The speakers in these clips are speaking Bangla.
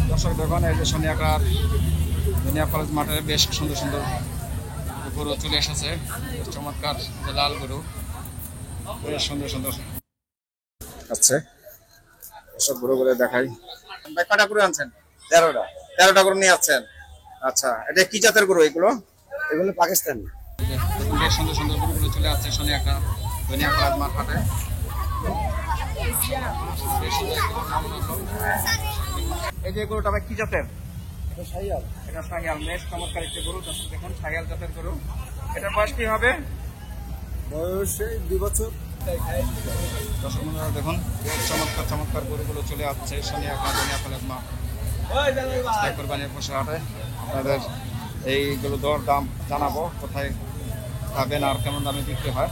দর্শক দেখুন এই যে সোনিয়াকার দুনিয়া কলেজ মাঠে বেশ সুন্দর সুন্দর গরু চলে এসেছে। চমৎকার যে লাল গরু, বেশ সুন্দর সুন্দর আচ্ছা। সব গরুগুলো দেখাই। ভাই কটা গরু আনছেন? 13টা। 13টা গরু নিয়ে আসছেন। আচ্ছা, এটা কি জাতের গরু এগুলো? এগুলো পাকিস্তান। বেশ সুন্দর সুন্দর গরুগুলো চলে আসছে সোনিয়াকার দুনিয়া কলেজ মাঠ হাটে। এই যে গরুটা ভাই কি জাতের? এটা শাহিয়াল। বেশ চমৎকার একটি গরু। দেখুন শাহিয়াল জাতের গরু। এটার বয়স কি হবে? বয়স 2 বছর। দর্শক বন্ধুরা দেখুন চমৎকার চমৎকার গরুগুলো চলে আসছে সোনিয়াকার দুনিয়া কলেজ মাঠ কোরবানির পশু হাটে। আপনাদের এইগুলো দর দাম জানাবো, কোথায় খাবেন আর কেমন দামে বিক্রি হয়।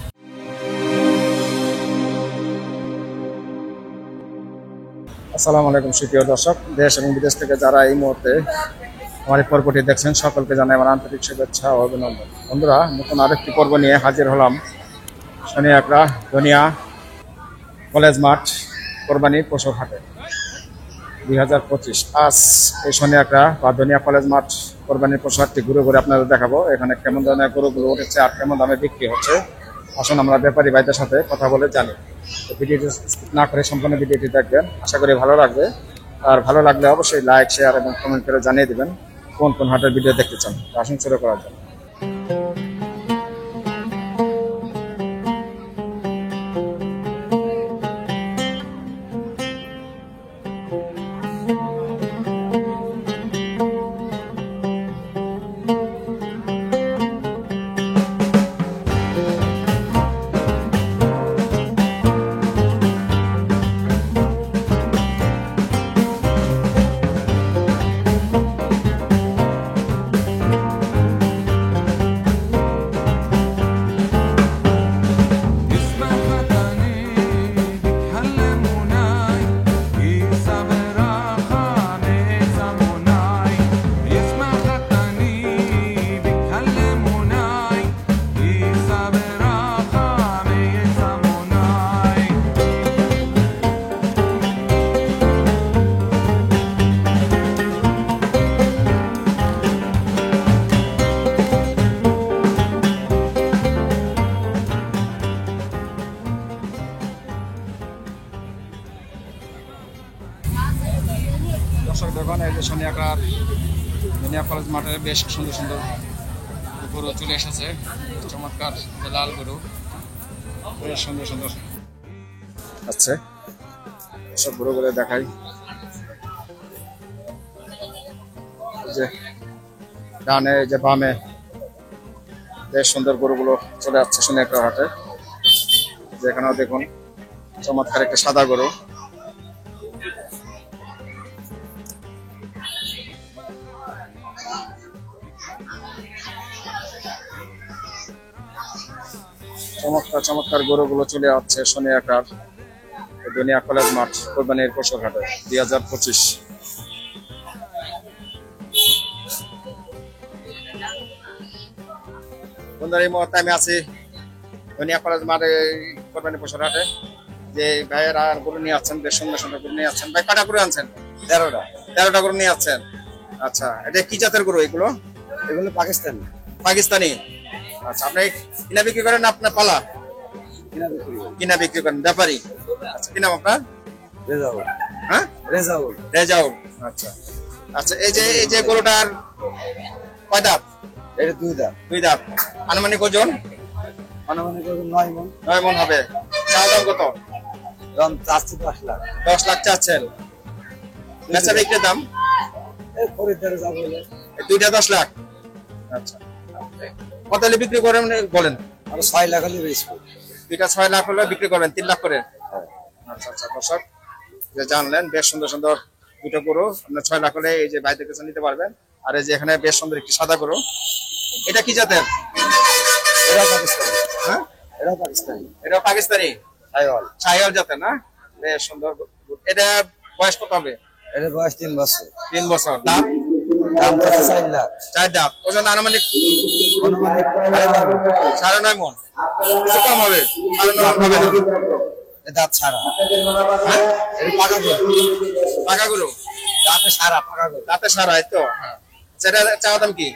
আসসালামু আলাইকুম সুপ্রিয় দর্শক, দেশ এবং বিদেশ থেকে যারা এই মুহূর্তে আমার এই পর্বটি দেখছেন সকলকে জানাই আমার আন্তরিক শুভেচ্ছা ও অভিনন্দন। বন্ধুরা, নতুন আরেকটি পর্ব নিয়ে হাজির হলাম সোনিয়াকড়া দুনিয়া কলেজ মাঠ কোরবানির পশু হাটে 2025। আজ এই সোনিয়াকড়া বা দুনিয়া কলেজ মাঠ কোরবানির পশু হাটটি ঘুরে ঘুরে আপনাদের দেখাবো এখানে কেমন ধরনের গরুগুলো উঠেছে আর কেমন দামে বিক্রি হচ্ছে। আসুন আমরা ব্যাপারী ভাইদের সাথে কথা বলে জানি। ভিডিওটি না করে সম্পূর্ণ ভিডিওটি দেখবেন, আশা করি ভালো লাগবে। আর ভালো লাগলে অবশ্যই লাইক, শেয়ার এবং কমেন্ট করে জানিয়ে দিবেন কোন কোন হাটের ভিডিও দেখতে চান। আসুন শুরু করা যাক। দর্শক দেখুন এই যে সোনিয়াকার দুনিয়া কলেজ মাঠে বেশ সুন্দর সুন্দর গরু চলে এসেছে। চমৎকার যে লাল গরু, বেশ সুন্দর সুন্দর আচ্ছা। সব গরুগুলো দেখাই। যে ডানে যে বামে বেশ সুন্দর গরুগুলো চলে আসছে সোনিয়াকড়া হাটে। যেখানেও দেখুন চমৎকার একটা সাদা গরু। চমৎকার চমৎকার গরুগুলো চলে আসছে সোনিয়াকড়ার দুনিয়া কলেজ মাঠ কোরবানির পশু হাটে 2025। বন্ধুরা, এই মুহূর্তে আমি আছি দুনিয়া কলেজ মাঠে কোরবানির পশু হাটে। যে ভাইয়েরা গরু নিয়ে আসছেন, বেশ সুন্দর সুন্দর গরু নিয়ে আসছেন। ভাই কটা গরু আনছেন? 13টা। 13টা গরু নিয়ে আসছেন। আচ্ছা, এটা কি জাতের গরু এগুলো? এগুলো পাকিস্তান। পাকিস্তানি। আচ্ছা, আপনি কিনা বিক্রি করেন না আপনার পালা? কিনা বিক্রি করেন, ব্যাপারী। আচ্ছা, কি নাম আপনার? রেজাউল। হ্যাঁ, রেজাউল। রেজাউল। আচ্ছা আচ্ছা, এই যে গরুটার কয় দাঁত? এটা 2 দাঁত। 2 দাঁত। আনুমানিক ওজন? আনুমানিক 9 মণ। 9 মণ হবে। চাওয়া দাম কত? দাম চাচ্ছি 10 লাখ। 10 লাখ চাচ্ছেন। বেচা বিক্রির দাম? এই খরিদ্দারে যা বলে এই দুইটা 10 লাখ। আচ্ছা, কত হলে বিক্রি করেন বলেন? আর 6 লাখ হলে বেচবো। দুইটা 6 লাখ হলে বিক্রি করবেন, 3 লাখ করে। আচ্ছা আচ্ছা, দর্শক যে জানলেন বেশ সুন্দর সুন্দর দুটো গরু আপনার 6 লাখ হলে এই যে ভাইদের কাছে নিতে পারবেন। আর এই যে এখানে বেশ সুন্দর একটি সাদা গরু। এটা কি জাতের? এটা পাকিস্তানি। হ্যাঁ, এটা পাকিস্তানি। এটা পাকিস্তানি শাহিওয়াল। শাহিওয়াল জাতের না? বেশ সুন্দর। এটা বয়স কত হবে? এর বয়স 3 বছর। 3 বছর। দাম? দাম 4 লাখ। 4 দাঁত। ওজন আনুমানিক অনুমানিক 9.5 মণ। কিছু কম হবে? 9.5 হবে না? দাঁত ছাড়া। হ্যাঁ, এর পাকা গরু। পাকা গরু। রাতে সারা পাকা করে রাতে সারা, এই তো সেটা চাওয়া দাম কি?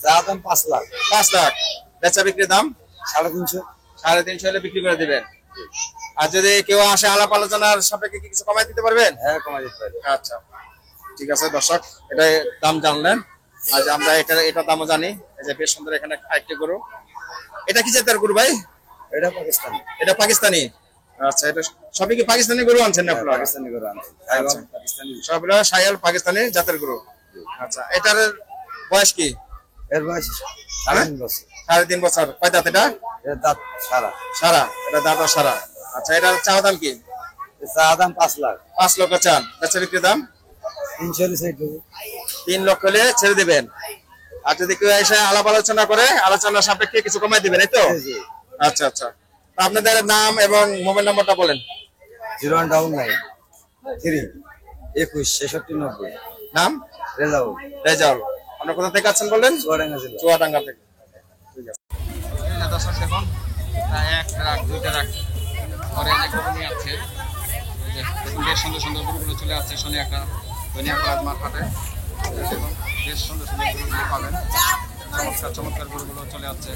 চা দাম 5 লাখ 5 লাখ। বেচা বিক্রির দাম 350 350 হলে বিক্রি করে দিবেন। আর যদি কেউ আসে আলাপ আলোচনার সাপেক্ষে কি কিছু কমাই দিতে পারবেন? হ্যাঁ কমা দিতে পারি আচ্ছা ঠিক আছে দর্শক, এটা দাম জানলেন। আজ আমরা এটা দামও জানি। এই যে বেশ সুন্দর এখানে আরেকটি গরু। এটা কি জাতের গরু ভাই? এটা পাকিস্তানি এটা পাকিস্তানি। আচ্ছা, এটা সবই কি পাকিস্তানি গরু আনছেন না আপনারা? পাকিস্তানি করে আনছে আচ্ছা। পাকিস্তানি সবগুলো শাহিওয়াল পাকিস্তানি জাতের গরু। আচ্ছা, এটার বয়স কি? এর বয়স 3.5 বছর 3.5 বছর। কয় দাঁত এটা? এর দাঁত সারা সারা, এটা দাঁত আর সারা। আচ্ছা, এটার চাওয়া দাম কি? এর চা দাম 5 লাখ 5 লক্ষ চান। বেচা বিক্রির দাম 300 সাইড দেবো 3 লক্ষ হলে ছেড়ে দিবেন। আর যদি কেউ এসে আলাপ আলোচনা করে, আলোচনা সাপেক্ষে কিছু কমাই দিবেন, এই তো? জি আচ্ছা আচ্ছা। তা আপনাদের নাম এবং মোবাইল নাম্বারটা বলেন। 0199 3 21 66 90 নাম? রেজাউল রেজাউল। আপনার কোথা থেকে আছেন বললেন? চুয়াডাঙ্গা জেলা চুয়াডাঙ্গা থেকে। ঠিক আছে। দর্শক দেখুন, এক ট্রাক দুইটা ট্রাক পরে যে গরু নিয়ে আসছে, এই যে দেখুন বেশ সুন্দর সুন্দর গরুগুলো চলে আসছে শনি একটা ধনিয়া করাজ মার্কেটে। দেখুন বেশ সুন্দর সুন্দর গরুগুলো পাবেন। চমৎকার চমৎকার গরুগুলো চলে আসছে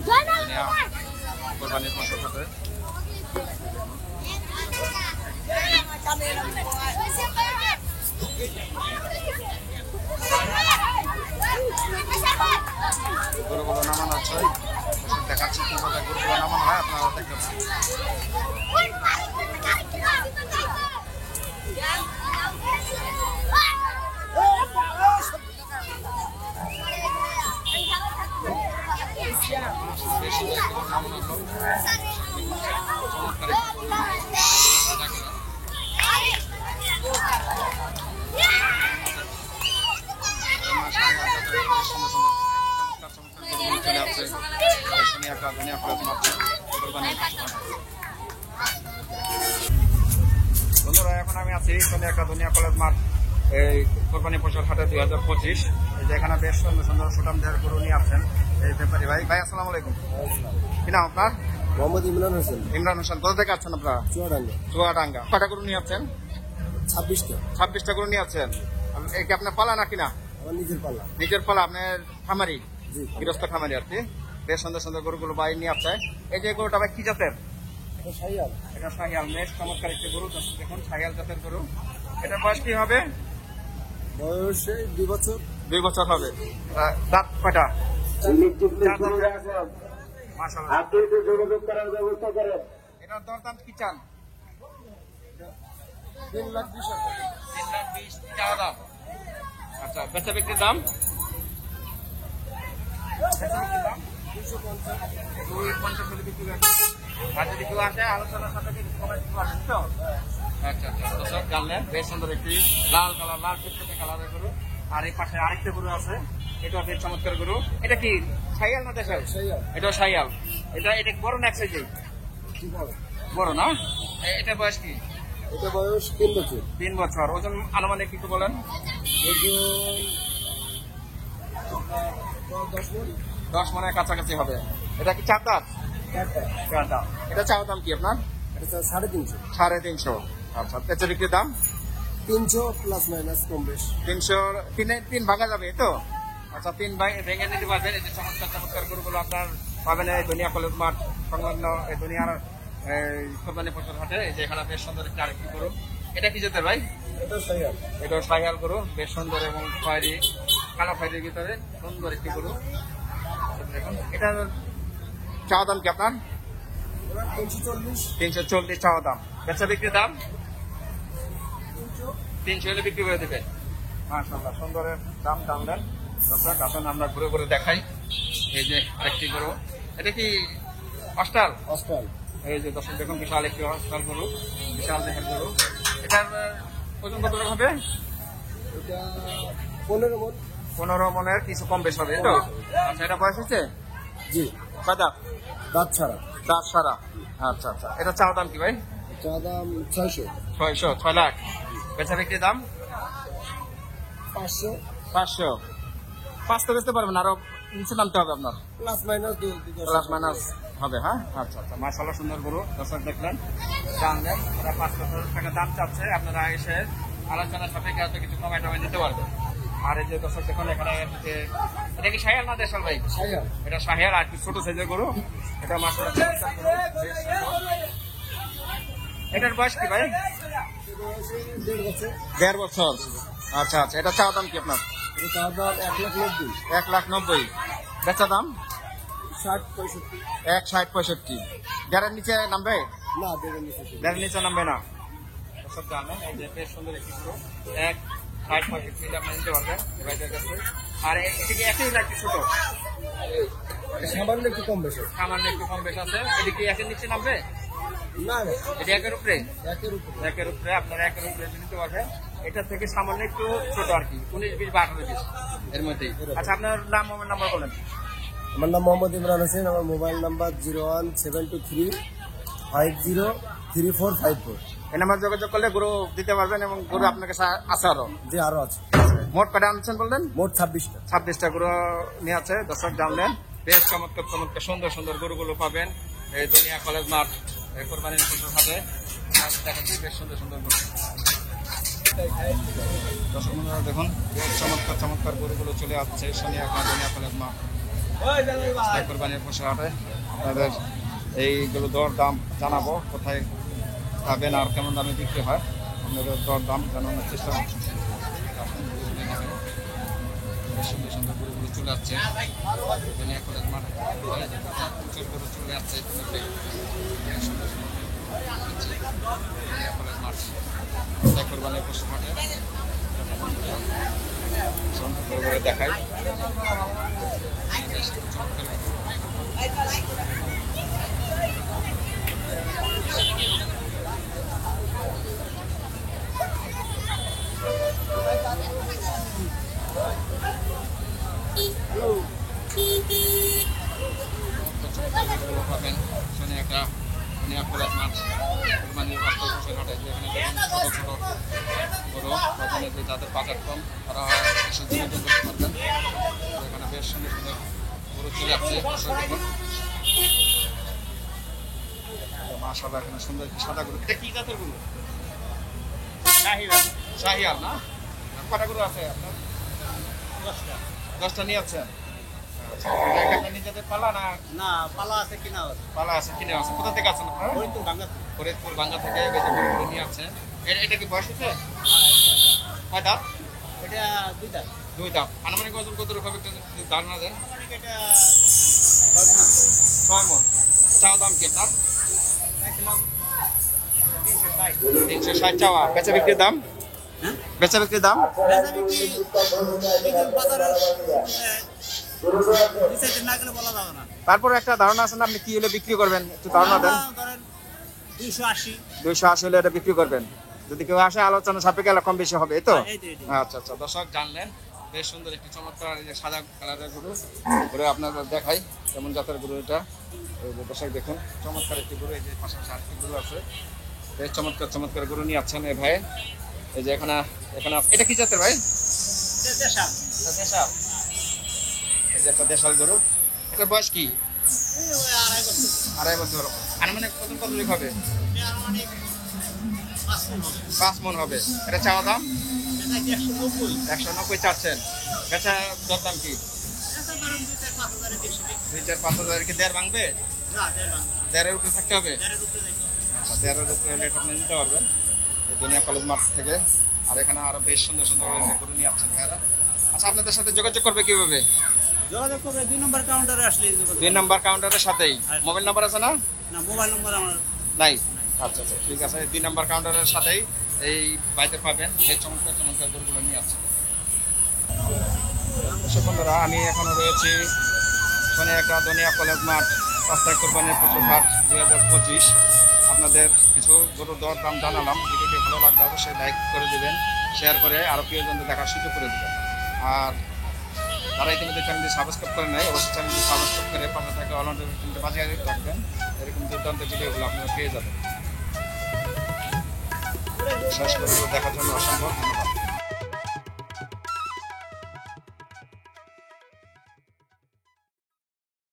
ধনিয়া কোরবানির পশুর সাথে। গরুগুলো নামানো হচ্ছে, দেখাচ্ছি কিভাবে গরুগুলো নামানো হয়, আপনারা দেখতে পাবেন। বেশ সুন্দর একটা গরু নামানো হলো। চমৎকার একটা গরু। বন্ধুরা, এখন আমি আছি একটা ধনিয়া কলেজ মাঠ, এই কোরবানি পশুর হাটে 2025। এই যে এখানে বেশ সুন্দর সুন্দর সুটাম দেহের গরু নিয়ে আসছেন এই ব্যাপারী ভাই। ভাই আসসালামু আলাইকুম। কি নাম আপনার? মোহাম্মদ ইমরান হোসেন ইমরান হোসেন। কোথা থেকে আসছেন আপনারা? চুয়াডাঙ্গা চুয়াডাঙ্গা। কয়টা গরু নিয়ে আসছেন? 26টা 26টা গরু নিয়ে আসছেন। এই কি আপনার পালা নাকি না? আমার নিজের পাল্লা নিজের পালা, আপনার খামারি? জি গৃহস্থ খামারি আর কি। বেশ সুন্দর সুন্দর গরুগুলো বাই নিয়ে আসছে। এই যে গরুটা ভাই কি জাতের? এটা শাহিয়াল এটা শাহিয়াল। বেশ চমৎকার একটি গরু। দেখুন শাহিয়াল জাতের গরু। এটার বয়স কি হবে? বয়সে 2 বছর 2 বছর হবে। দাঁত কয়টা? মাশাআল্লাহ। এটার দরদাম কি চান? 3,20,000 3,20,000 চাওয়া দাম। আচ্ছা, বেচা বিক্রির দাম? 250 হলে বিক্রি হবে। আর যদি কেউ আসে আলোচনার সাথে কিছু কমাই দিতে পারবেন তো? আচ্ছা আচ্ছা। দর্শক জানলেন, বেশ সুন্দর একটি লাল কালার, লাল টুকটুকে কালারের গরু। আর এই পাশে আরেকটা গরু আছে, এটা বেশ চমৎকার গরু। এটা কি শাহিয়াল না দেশাল? শাহিয়াল এটা শাহিয়াল। এটা বড় না এক সাইজে? কি বলে বড় না? এটা বয়স কি? এটা বয়স 3 বছর 3 বছর। ওজন আনুমানিক কিছু বলেন। ওজন 10 মণ 10 মনের কাছাকাছি হবে। এটা কি চার দাঁত? চার দাঁত। এটা চাওয়া দাম কি আপনার? এটা 350 350। আচ্ছা, বেচা বিক্রির দাম? 300 প্লাস মাইনাস কম বেশ 300। তিন ভাগা যাবে তো? আচ্ছা, 3 ভাগ ভেঙে নিতে পারবেন। এই যে চমৎকার চমৎকার গরুগুলো আপনার পাবেন এই ধনিয়া কলেজ মাঠ সংলগ্ন এই ধনিয়ার কোরবানি পশুর হাটে। এই যে এখানে বেশ সুন্দর একটি আরেকটি গরু। এটা কি জাতের ভাই? এটা শাহিয়াল এটা শাহিয়াল গরু। বেশ সুন্দর এবং খয়েরি, কালো খয়েরির ভিতরে সুন্দর একটি গরু। দেখুন এটার চাওয়া দাম কি আপনার? 340 340 চাওয়া দাম। বেচা বিক্রির দাম? 300 হলে বিক্রি করে দেবে। মাশাআল্লাহ, সুন্দরের দাম জানলেন। দর্শক আসুন আমরা ঘুরে ঘুরে দেখাই। এই যে আরেকটি গরু। এটা কি অস্টাল? অস্ট্রাল এই যে দর্শক দেখুন, বিশাল একটি অস্টাল গরু, বিশাল দেহের গরু। এটার ওজন কত হবে? এটা 15 মণ 15 মনের কিছু কম বেশ হবে তো? আচ্ছা, এটা বয়স হচ্ছে? জি কয় দাঁত? দাঁত ছাড়া দাঁত সারা। আচ্ছা আচ্ছা। এটা চাওয়া দাম কি ভাই? চা দাম 600 6 লাখ। বেচা বিক্রির দাম? 500 500। 5 তো বেচতে পারবেন, আরো নিচে নামতে হবে আপনার। প্লাস মাইনাস প্লাস মাইনাস হবে। হ্যাঁ, আচ্ছা আচ্ছা। মাশাআল্লাহ, সুন্দর গরু। দর্শক দেখলেন, জানলেন। ওরা 5 লক্ষ টাকা দাম চাচ্ছে। আপনারা এসে আলোচনা সাপেক্ষে হয়তো কিছু কমাই টমাই দিতে পারবে। আর এই যে দর্শক দেখুন এখানে যে এটা কি শাহিয়াল না দেশাল ভাই? শাহিয়াল। এটা শাহিয়াল আর একটু ছোট সাইজের গরু। এটা মাশাআল্লাহ। এটার বয়স কি ভাই? 1.5 বছর। আচ্ছা আচ্ছা, এটা চাওয়া দাম কি আপনার? এটা দাম 1,90,000। 1,90,000। বেচা দাম 60-65। 1,60-65। যারা নিচে নামবে? না, দেবেন নিচে। যারা নিচে নামবে না। সব জানেন এই যে বেশ সুন্দর একটি গরু। 1,60-65 আপনি নিতে পারবেন এই ভাইদের কাছে। আর এটা কি একই না একটু ছোট? সামান্য একটু কম বেশি। সামান্য একটু কম বেশ আছে। এটা কি একের নিচে নামবে? না না, এটা একের উপরে? একের উপর। একের উপরে, আপনারা একের উপরে নিতে পারবেন। এটা থেকে সামান্য একটু ছোট আর কি, 19-20 বা 18-20 এর মধ্যেই। আচ্ছা, আপনার নাম মোবাইল নাম্বার বলেন। আমার নাম মোহাম্মদ ইমরান হোসেন। আমার মোবাইল নাম্বার 01723 5034554। এই নাম্বার যোগাযোগ করলে গরু দিতে পারবেন এবং গরু আপনার কাছে আছে আরো। যে আরো আছে। মোট কটা আনছেন বললেন? মোট 26টা। 26টা গরু নিয়ে আছে। দর্শক জানলেন, বেশ চমৎকার চমৎকার সুন্দর সুন্দর গরুগুলো পাবেন এই দুনিয়া কলেজ মাঠ কোরবানির পশুর হাটে। দেখাচ্ছি বেশ সুন্দর সুন্দর গরু। দর্শক বন্ধুরা দেখুন, বেশ চমৎকার চমৎকার গরুগুলো চলে আসছে সোনিয়া দুনিয়া কলেজ মাঠ কোরবানির পশুর হাটে। আপনাদের এইগুলো দর দাম জানাবো, কোথায় পাবেন আর কেমন দামে বিক্রি হয় আপনাদের দর দাম জানানোর চেষ্টা করছি। সুন্দর সুন্দর গরুগুলো চলে আসছে দুনিয়া কলেজ মাঠ। প্রচুর গরু চলে আসছে সুন্দর সুন্দর দুনিয়া কলেজ মাঠ কোরবানির পশু হাটে। সুন্দর করে দেখাই। পাবেন সোনিয়া দুনিয়া কলেজ মাঠ কোরবানির পশুর হাটে। যেখানে দেখুন ছোট ছোট গরু বাজারে যে যাদের বাজার কম তারা এসে বিনোদন করতে পারবেন। এখানে বেশ সুন্দর সুন্দর গরু চলে যাচ্ছে। মাশাআল্লাহ, এখানে সুন্দর সাদা গরু। এটা কি জাতের গরু? শাহিয়াল না? কটা গরু আছে আপনার? 10টা নিয়ে আছেন। নিজেদের পালা না? না, পালা আছে কিনা আছে। পালা আছে, কিনে আছে। কোথা থেকে আছেন আপনারা? ফরিদপুর বাঙ্গা থেকে গরুগুলো নিয়ে আসছেন। এটা কি বয়স হচ্ছে? কয় দাঁত? এটা 2 দাঁত। 2 দাঁত। আনুমানিক ওজন কত রকম একটা ধারণা দেন? এটা 6 মণ। চাওয়া দাম কি আপনার? 360 চাওয়া। বেচা বিক্রির দাম? বেচা বিক্রির দাম? তারপরে একটা ধারণা আছে না, আপনি কি হলে বিক্রি করবেন একটু ধারণা দেন। 280 হলে এটা বিক্রি করবেন। যদি কেউ আসে আলোচনা সাপেক্ষে কম বেশি হবে, এই তো? আচ্ছা আচ্ছা, দর্শক জানলেন বেশ সুন্দর একটি চমৎকার এই যে সাদা কালারের গরু ঘুরে আপনাদের দেখাই কেমন জাতের গরু এটা। এই যে দর্শক দেখুন চমৎকার একটি গরু। এই যে পাশাপাশি আরেকটি গরু আছে, বেশ চমৎকার চমৎকার গরু নিয়ে আসছেন এই ভাই। এই যে এখানে এটা কি জাতের ভাই? দেশাল। এই যে একটা দেশাল গরু। এটার বয়স কি? 2.5 বছর। আনুমানিক কত লিখ হবে? 5 মণ হবে। এটা চাওয়া দাম 190 চাচ্ছেন। বেচা দর দাম কি? 2-4-5 কি 1.5 ভাঙবে? 1.5 উপরে থাকতে হবে। 1.5 উপরে হলে আপনি নিতে পারবেন এই দুনিয়া কলেজ মাঠ থেকে। আর এখানে আরো বেশ সুন্দর সুন্দর গরু নিয়ে আসছেন ভাইয়ারা। আচ্ছা, আপনাদের সাথে যোগাযোগ করবে কিভাবে? যোগাযোগ করবে 2 নম্বর কাউন্টারে আসলে। 2 নম্বর কাউন্টারের সাথেই মোবাইল নাম্বার আছে না? না, মোবাইল নম্বর আমার নাই। আচ্ছা আচ্ছা, ঠিক আছে। 2 নম্বর কাউন্টারের সাথেই এই বাইতে পাবেন এই চমৎকার চমৎকার গরুগুলো নিয়ে আসছেন। বন্ধুরা, আমি এখনো রয়েছি সোনিয়া দুনিয়া কলেজ মাঠ 5 তারিখ কোরবানির পশু হাট 2025। আপনাদের কিছু গরুর দর দাম জানালাম। ভিডিওটি ভালো লাগলে অবশ্যই লাইক করে দেবেন, শেয়ার করে আরও প্রিয়জনদের দেখার সুযোগ করে দেবেন। আর যারা ইতিমধ্যে চ্যানেলটি সাবস্ক্রাইব করে নেয় অবশ্যই চ্যানেলটি সাবস্ক্রাইব করে পাশে থাকা অল নোটিফিকেশনটি বাজিয়ে রাখবেন। এরকম দুর্দান্ত ভিডিওগুলো আপনারা পেয়ে যাবেন। শেষ করে দেখার জন্য অসংখ্য ধন্যবাদ।